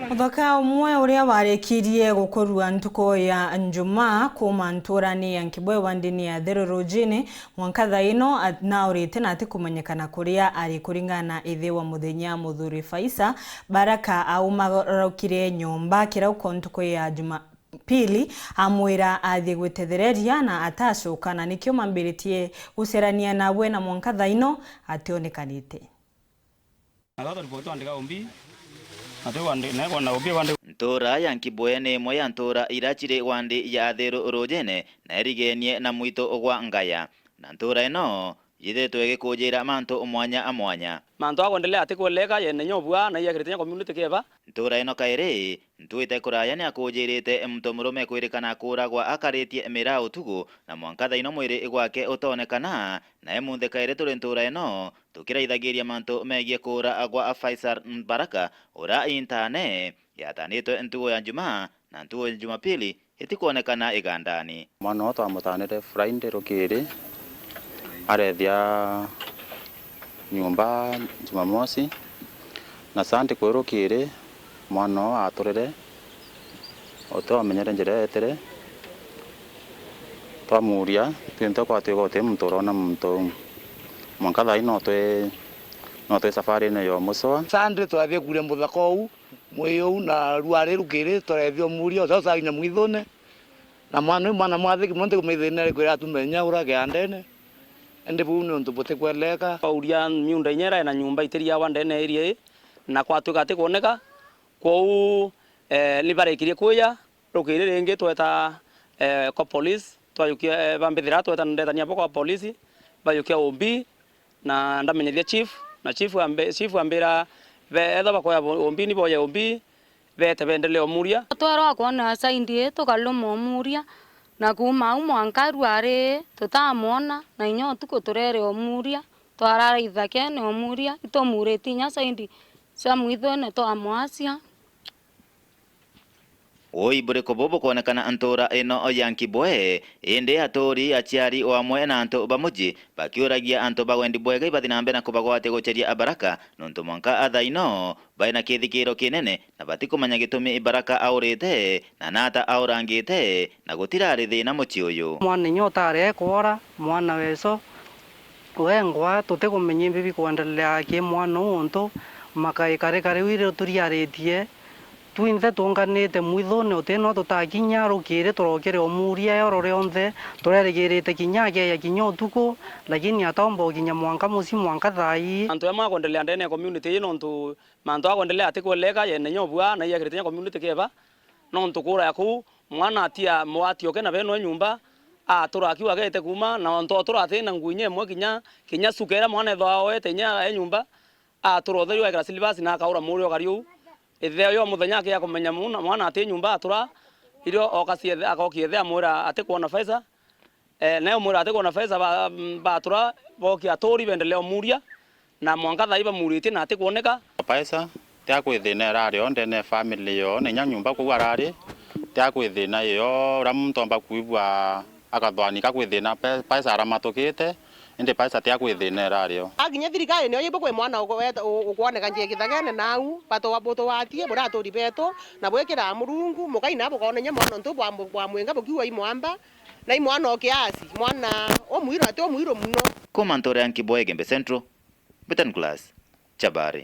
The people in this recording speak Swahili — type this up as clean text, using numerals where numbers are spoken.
Muthaka umwe uria warekirie gukorua ntuko ya njuma kuma nturani ya Nkibwe wandini ya Thero Rojini mwanka ino na urite na ati kumenyekana kuria ari kuringana ithe wa muthenya Muthuri Faisa Baraka aumarokire nyumba kirauko ntuko ya juma pili amwira athie gwetethereria na atacukana nikio mambiritie gucerania nawe na mwanka ino ationekanite. Ntora ya Nkibwe ni imwe ya ntora irachire wandi ya Thero Rojini na erigenie na mwito gwa ngaya na ntora ino yithetwe gikujira mantu mwanya amwanya mantu agondelea atikoleka yene nyobwa na yagirite community keba ntora ino kairi ntuite kuraya ni akujirite mtu murume kwirikana kuragwa akaritie mira utugu na mwanka ino mwiri igwake utonekana na emunthe kairi turi ntora ino tukiraithagiria mantu megie kura agwa Faisal Baraka ura intane yatanitwe ntugo ya njuma na ntugo ya Jumapili itikuonekana igandani mwana watu amutanire Friday rukiri arethia nyumba Jumamosi na Sunday kwirukiri mwana aturire otomenyere njira etere twamuria twinto kwa twigote mutoro na muntu mwanka ino twe safari ne yo musoa Sunday twathie kure muthaka u mwiyo na ruare rukiri torethio murio sasa ina mwithone na mwana mwathiki monte kumithene kwira tumenya urage andene ende bu ni ntubote kweleka pauria miunda inyera na nyumba iteria wandene area na kwatuka ati kuoneka kwou libarekirie kuya rukiri ringi tweta kwa police twayukia bambithira tweta ndetania kwa police bayukia ombi na ndamenyithia chief ambira betha bakoya ombi ni boya ombi bete bendele omuria twaro kwona saindi tukaluma omuria na kuma mwanka ruare tutamona na inyo tuko turere omuria twarara ithake ne omuria itomureti nya saindi cia mwithone to amwasia oi bureko bobo kuonekana ntora ino ya Nkibwe inde atori achiari o amwe na anto bamuji bakiuragia anto bagwendi bwega ibathinambe na kubagwate gocheria abaraka nonto mwanka athaino baina kithikiro kinene na batikumanya gitumi Baraka aurite na nata aurangite na gutirari thina muchi uyu mwana nyota are kwora mwana weso wengwa tutikumenye bibi kuendelea ki mwana unto makai kare wire turiaretie twinthe tunganite mwithone utino tutakinya rukire turokere omuria yorore onthe tureregirite kinyage ya kinyo tuko lakini atombo kinya mwanka musi mwanka thai antu ema gondelea ndene community ino ntu mantu agondelea atikoleka yene nyobwa na yagirite community keba no ntu kura yaku mwana atia mwati okena beno nyumba turakiwa gete kuma na ntu turathina nguinye mwe kinya sukera mwana ethao etenya nyumba turotherio ekara silibasi na kaura murio gariu itheo yo muthenya ke akomenya mwana ati nyumba atura irio okacie akokiethe amwira ati kuona Faisa na amwira ati kuona Faisa batura boki atori bendeleo muria na mwanka thaiba murite na ati kuoneka Faisa tia kwithina rari onde ne family yo ne nyumba ku arari tia kwithina yo ramtomba kuibwa akathwani ka kwithina Faisa aramatokite inde Faisa tia kwithina rario aginya thirikari ne oyibo kwe mwana ukwoneka nje githagene nau pato waboto watie bora tori beto na bwekera murungu mukaina bukona nya mwana ntu bwa mwenga bukiwa imwamba na imwana okiasi mwana omwiro ate omwiro muno kuma ntora ya Nkibwe Gembe Central Betan Class Chabari.